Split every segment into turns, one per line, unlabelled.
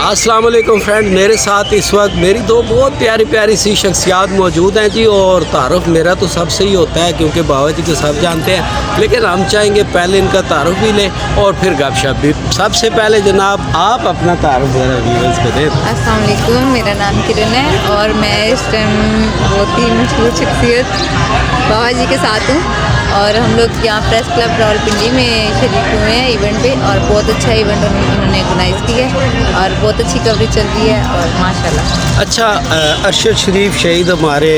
अस्सलाम वालेकुम फ्रेंड, मेरे साथ इस वक्त मेरी दो बहुत प्यारी प्यारी सी शख्सियात मौजूद हैं जी। और तारुफ मेरा तो सबसे ही होता है क्योंकि बाबा जी को सब जानते हैं, लेकिन हम चाहेंगे पहले इनका तारुफ भी लें और फिर गपशप भी। सबसे पहले जनाब आप अपना तारुफ ज़रा व्यूअर्स को दें।
अस्सलाम वालेकुम, मेरा नाम किरण है और मैं इस टाइम बहुत ही मशहूर शख्सियत बाबा जी के साथ हूँ और हम लोग यहाँ प्रेस क्लब रावलपिंडी में शरीक हुए हैं इवेंट पे और बहुत अच्छा इवेंट उन्होंने ऑर्गेनाइज़ किया है और बहुत अच्छी कवरेज चल रही है और माशाल्लाह।
अच्छा, अरशद शरीफ शहीद हमारे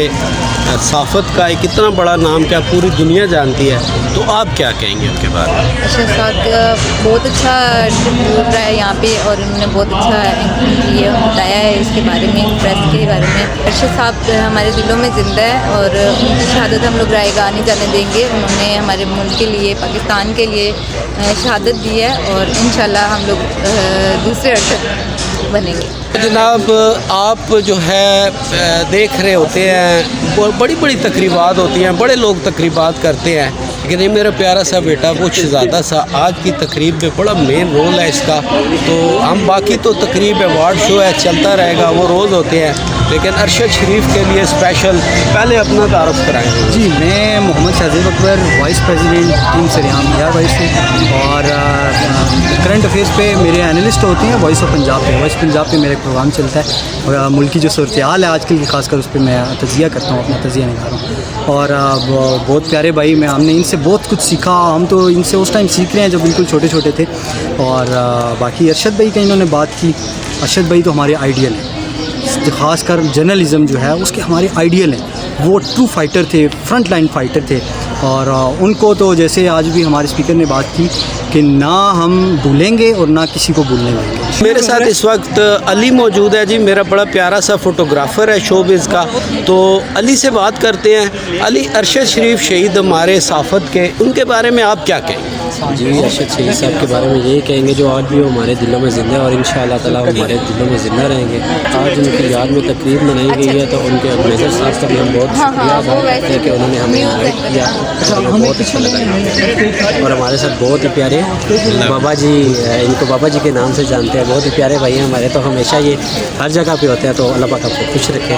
साफ़त का एक इतना बड़ा नाम क्या पूरी दुनिया जानती है, तो आप क्या कहेंगे उनके बारे में?
अरशद साहब का बहुत अच्छा ट्रिब्यूट रहा है यहाँ पे और उन्होंने बहुत अच्छा ये बताया है इसके बारे में, प्रेस के बारे में। अरशद साहब हमारे दिलों में ज़िंदा है और उनकी शहादत हम लोग रायगा नहीं जाने देंगे। उन्होंने हमारे मुल्क के लिए, पाकिस्तान के लिए शहादत दी है और इंशाल्लाह हम लोग दूसरे अरशद बनेंगे।
जनाब, आप जो है देख रहे होते हैं बड़ी बड़ी तकरीबात होती हैं, बड़े लोग तकरीबात करते हैं, लेकिन ये मेरा प्यारा सा बेटा वो शहज़ादा सा आज की तकरीब में बड़ा मेन रोल है इसका। तो हम बाकी तो तकरीब अवार्ड शो है चलता रहेगा, वो रोज़ होते हैं, लेकिन अरशद शरीफ के लिए स्पेशल पहले अपना तारुफ कराएंगे।
जी, मैं Mohammad Shahzeb Akbar, vice president team सरेआम एयरवाइज से, और करंट अफेयर्स पे मेरे एनालिस्ट होते हैं वॉइस ऑफ पंजाब पे। वॉइस पंजाब पे मेरा प्रोग्राम चलता है और मुल्क की जो सूरत हाल है आजकल की खासकर उस पर मैं तजिया करता हूँ, अपना तजिया निकाल रहा हूँ। और बहुत प्यारे भाई, हमने इनसे बहुत कुछ सीखा। हम तो इनसे उस टाइम सीख रहे हैं जब बिल्कुल छोटे छोटे थे। और बाकी अरशद भाई का इन्होंने बात की, अरशद भाई तो हमारे आइडियल हैं, ख़ासकर जर्नलिज़म जो है उसके हमारे आइडियल हैं। वो ट्रू फाइटर थे, फ्रंट लाइन फाइटर थे और उनको तो जैसे आज भी हमारे स्पीकर ने बात की कि ना हम भूलेंगे और ना किसी को भूलने देंगे।
मेरे साथ इस वक्त अली मौजूद है जी, मेरा बड़ा प्यारा सा फोटोग्राफ़र है शोबिज़ का। तो अली से बात करते हैं। अली, अरशद शरीफ शहीद हमारे साफ़त के, उनके बारे में आप क्या कहेंगे?
जी, अरशद शहीद साहब के बारे में यही कहेंगे जो आज भी वो हमारे दिलों में ज़िंदा है और इंशाअल्लाह ताला वो हमारे दिलों में ज़िंदा रहेंगे। आज उनकी याद में तकरीब मनाई गई है, तो उनके ऑर्गेनाइज़र साहब का भी हम बहुत शुक्रिया अदा करते हैं कि उन्होंने हमें इन्वाइट किया। हमें बहुत अच्छा लगा और हमारे साथ बहुत ही प्यारे बाबा जी, इनको बाबा जी के नाम से जानते हैं, बहुत ही प्यारे भाई हैं हमारे। तो हमेशा ये हर जगह पे होते हैं, तो अल्लाह पाक आपको खुश रखे।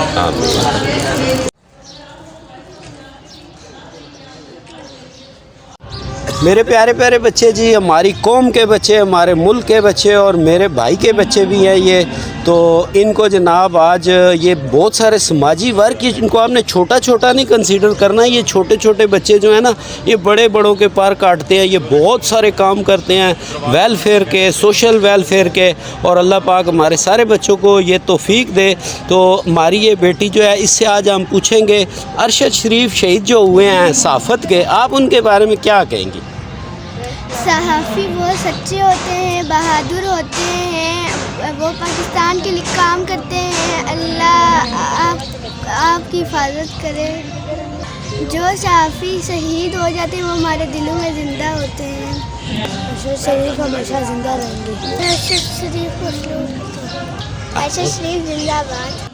मेरे प्यारे प्यारे बच्चे जी, हमारी कौम के बच्चे, हमारे मुल्क के बच्चे और मेरे भाई के बच्चे भी हैं ये। तो इनको जनाब आज ये बहुत सारे समाजी वर्क, इनको आपने छोटा छोटा नहीं कंसीडर करना। ये छोटे छोटे बच्चे जो हैं ना, ये बड़े बड़ों के पार काटते हैं, ये बहुत सारे काम करते हैं वेलफेयर के, सोशल वेलफेयर के। और अल्लाह पाक हमारे सारे बच्चों को ये तौफीक दे। तो हमारी ये बेटी जो है, इससे आज हम पूछेंगे अरशद शरीफ शहीद जो हुए हैं साफ़त के, आप उनके बारे में क्या कहेंगी?
सहाफ़ी बहुत सच्चे होते हैं, बहादुर होते हैं, वो पाकिस्तान के लिए काम करते हैं। अल्लाह आपकी हिफाजत करे। जो सहाफ़ी शहीद हो जाते हैं वो हमारे दिलों में ज़िंदा होते हैं। अरशद शरीफ हमेशा ज़िंदा रहेंगे। अरशद शरीफ जिंदाबाद।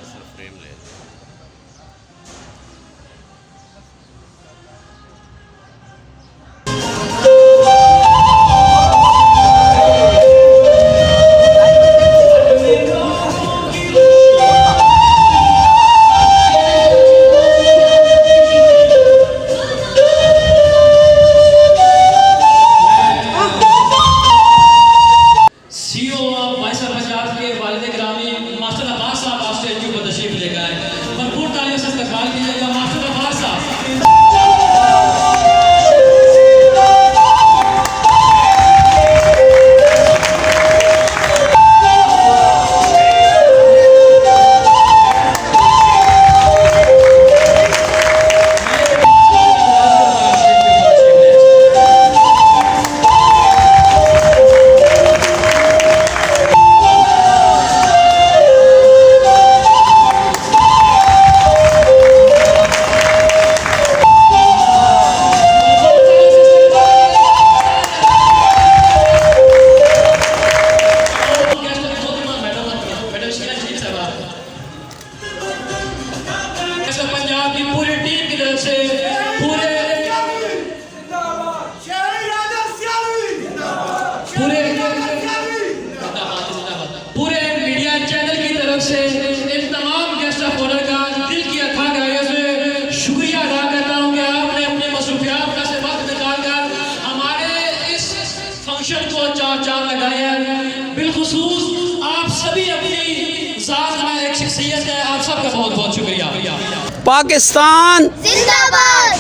पूरे मीडिया से इन तमाम गेस्ट ऑफ ऑनर का दिल की अथाह गहराइयों से शुक्रिया अदा करता हूँ कि आपने अपने मसरूफियात में से वक्त निकाल कर हमारे इस फंक्शन को चार लगाया है। बिलखुसूस आप सभी अपनी ज़ात में एक शख्सियत है, आप सबका बहुत बहुत शुक्रिया।
पाकिस्तान
जिंदाबाद।